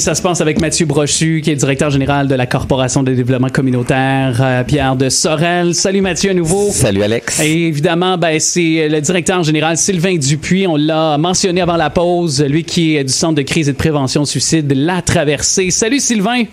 Ça se passe avec Mathieu Brochu, qui est le directeur général de la Corporation de développement communautaire, Pierre de Sorel. Salut Mathieu à nouveau. Salut Alex. Et évidemment, c'est le directeur général Sylvain Dupuis. On l'a mentionné avant la pause, lui qui est du Centre de crise et de prévention du suicide, La Traversée. Salut Sylvain.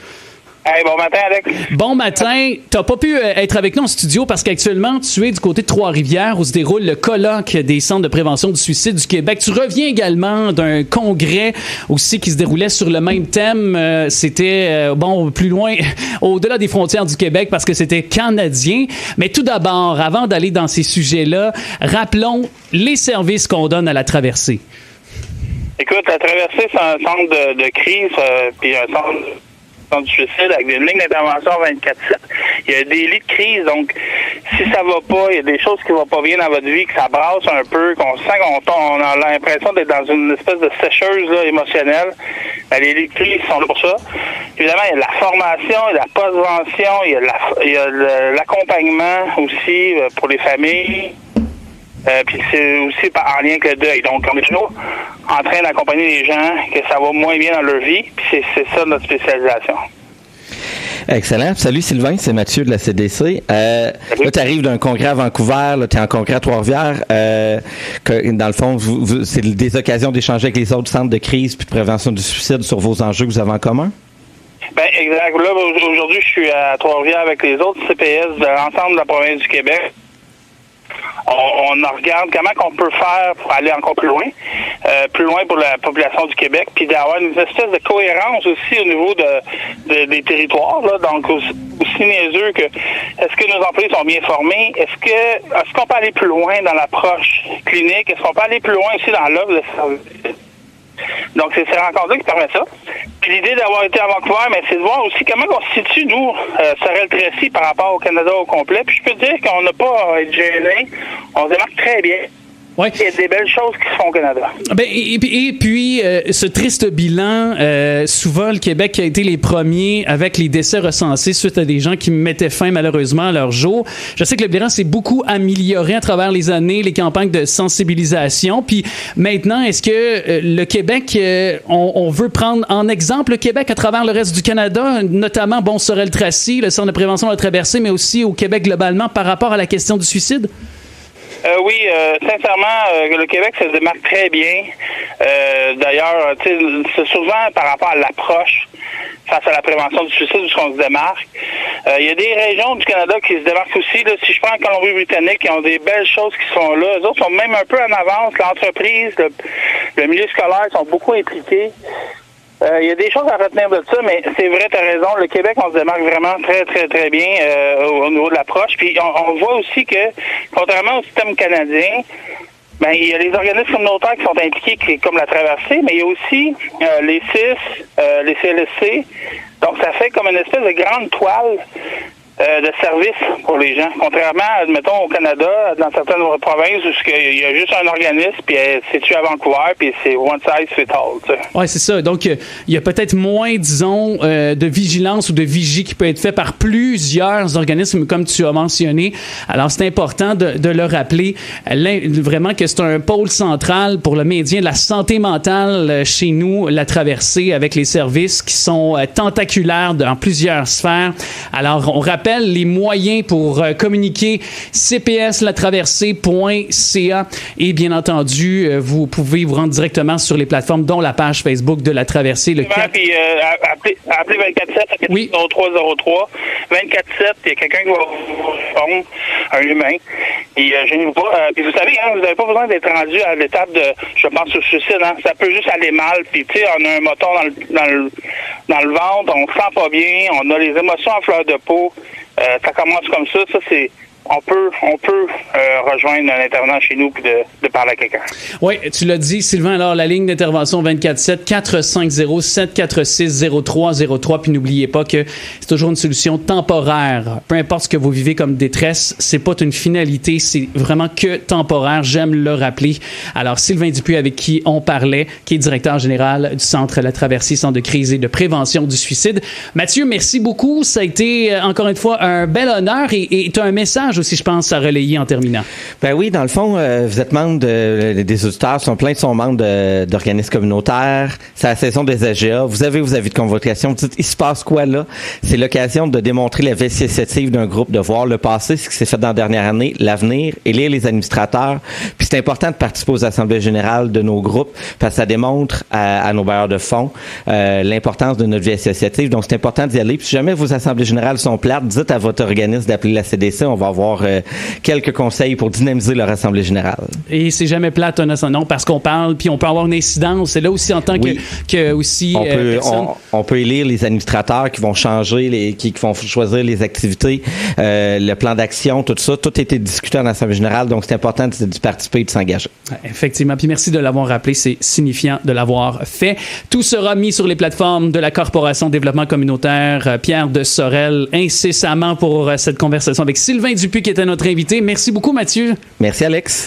Hey, bon matin, Alex. Bon matin. T'as pas pu être avec nous en studio parce qu'actuellement, tu es du côté de Trois-Rivières où se déroule le colloque des centres de prévention du suicide du Québec. Tu reviens également d'un congrès aussi qui se déroulait sur le même thème. C'était, plus loin, au-delà des frontières du Québec parce que c'était canadien. Mais tout d'abord, avant d'aller dans ces sujets-là, rappelons les services qu'on donne à La Traversée. Écoute, La Traversée, c'est un centre de crise, puis un centre du suicide avec une ligne d'intervention 24/7. Il y a des lits de crise, donc si ça va pas, il y a des choses qui vont pas bien dans votre vie, que ça brasse un peu, qu'on sent qu'on a l'impression d'être dans une espèce de sécheuse là, émotionnelle. Ben, les lits de crise sont là pour ça. Évidemment, il y a la formation, il y a la postvention, il y a l'accompagnement aussi pour les familles. Puis c'est aussi en lien avec le deuil. Donc, on est toujours en train d'accompagner les gens que ça va moins bien dans leur vie. Puis c'est ça notre spécialisation. Excellent. Salut Sylvain, c'est Mathieu de la CDC. Là, tu arrives d'un congrès à Vancouver, tu es en congrès à Trois-Rivières. Dans le fond, c'est des occasions d'échanger avec les autres centres de crise puis de prévention du suicide sur vos enjeux que vous avez en commun? Ben exact. Là, aujourd'hui, je suis à Trois-Rivières avec les autres CPS de l'ensemble de la province du Québec. On regarde comment on peut faire pour aller encore plus loin pour la population du Québec, puis d'avoir une espèce de cohérence aussi au niveau des territoires. Là. Donc, aussi niaiseux que est-ce que nos employés sont bien formés? Est-ce qu'on peut aller plus loin dans l'approche clinique? Est-ce qu'on peut aller plus loin aussi dans l'offre de services? Donc, c'est ces rencontres-là qui permettent ça. Puis l'idée d'avoir été à Vancouver, mais c'est de voir aussi comment on se situe, nous, Sorel-Tracy, par rapport au Canada au complet. Puis je peux dire qu'on n'a pas à être gêné. On se démarque très bien. Ouais. Il y a des belles choses qui se font au Canada. Et puis, ce triste bilan, souvent, le Québec a été les premiers avec les décès recensés suite à des gens qui mettaient fin, malheureusement, à leur jour. Je sais que le bilan s'est beaucoup amélioré à travers les années, les campagnes de sensibilisation. Puis maintenant, est-ce que le Québec, on veut prendre en exemple le Québec à travers le reste du Canada, notamment, Sorel-Tracy, le Centre de prévention de La Traversée, mais aussi au Québec globalement par rapport à la question du suicide? Oui, sincèrement, le Québec se démarque très bien. D'ailleurs, c'est souvent par rapport à l'approche face à la prévention du suicide où on se démarque. Il y a des régions du Canada qui se démarquent aussi. Là, si je prends la Colombie-Britannique, ils ont des belles choses qui sont là. Eux autres sont même un peu en avance. L'entreprise, le milieu scolaire sont beaucoup impliqués. Il y a des choses à retenir de ça, mais c'est vrai, tu as raison. Le Québec, on se démarque vraiment très, très, très bien au niveau de l'approche. Puis on voit aussi que, contrairement au système canadien, ben il y a les organismes communautaires qui sont impliqués, comme La Traversée, mais il y a aussi les CIS, les CLSC. Donc, ça fait comme une espèce de grande toile de service pour les gens. Contrairement, admettons, au Canada, dans certaines provinces où il y a juste un organisme, puis c'est situé à Vancouver, puis c'est one size fit all. Oui, c'est ça. Donc, il y a peut-être moins, disons, de vigilance ou de vigie qui peut être fait par plusieurs organismes, comme tu as mentionné. Alors, c'est important de le rappeler, vraiment que c'est un pôle central pour le maintien de la santé mentale chez nous, La Traversée, avec les services qui sont tentaculaires dans plusieurs sphères. Alors, on rappelle les moyens pour communiquer, cpslatraversée.ca, et bien entendu, vous pouvez vous rendre directement sur les plateformes, dont la page Facebook de La Traversée. Puis appelez 24/7 oui. 0303 24/7, il y a quelqu'un qui va vous répondre, un humain. Et gênez-vous pas. Puis vous savez, vous n'avez pas besoin d'être rendu à l'étape de, je pense, au suicide. Ça peut juste aller mal. Puis tu sais, on a un moton dans le ventre, on se sent pas bien, on a les émotions à fleur de peau. Ça commence comme ça. Ça, c'est... On peut rejoindre un intervenant chez nous et de parler à quelqu'un. Oui, tu l'as dit, Sylvain. Alors, la ligne d'intervention 24/7, 450-746-0303. Puis n'oubliez pas que c'est toujours une solution temporaire. Peu importe ce que vous vivez comme détresse, c'est pas une finalité, c'est vraiment que temporaire. J'aime le rappeler. Alors, Sylvain Dupuis, avec qui on parlait, qui est directeur général du Centre La Traversée, Centre de crise et de prévention du suicide. Mathieu, merci beaucoup. Ça a été, encore une fois, un bel honneur et tu as un message message aussi, je pense, à relayer en terminant. Ben oui, dans le fond, vous êtes membre des auditeurs, plein de sont membres d'organismes communautaires. C'est la saison des AGA. Vous avez vos avis de convocation. Vous dites, il se passe quoi là? C'est l'occasion de démontrer la vie associative d'un groupe, de voir le passé, ce qui s'est fait dans la dernière année, l'avenir, élire les administrateurs. Puis c'est important de participer aux assemblées générales de nos groupes parce que ça démontre à nos bailleurs de fonds l'importance de notre vie associative. Donc c'est important d'y aller. Puis si jamais vos assemblées générales sont plates, dites à votre organisme d'appeler la CDC. On va avoir quelques conseils pour dynamiser leur assemblée générale. Et c'est jamais plate, non, parce qu'on parle, puis on peut avoir une incidence. C'est là aussi en tant que aussi. On peut élire les administrateurs qui vont changer, qui vont choisir les activités, le plan d'action, tout ça. Tout a été discuté en assemblée générale, donc c'est important de participer et de s'engager. Effectivement. Puis merci de l'avoir rappelé. C'est signifiant de l'avoir fait. Tout sera mis sur les plateformes de la Corporation de développement communautaire. Pierre de Sorel, incessamment pour cette conversation avec Sylvain Dupuis qui était notre invité. Merci beaucoup, Mathieu. Merci, Alex.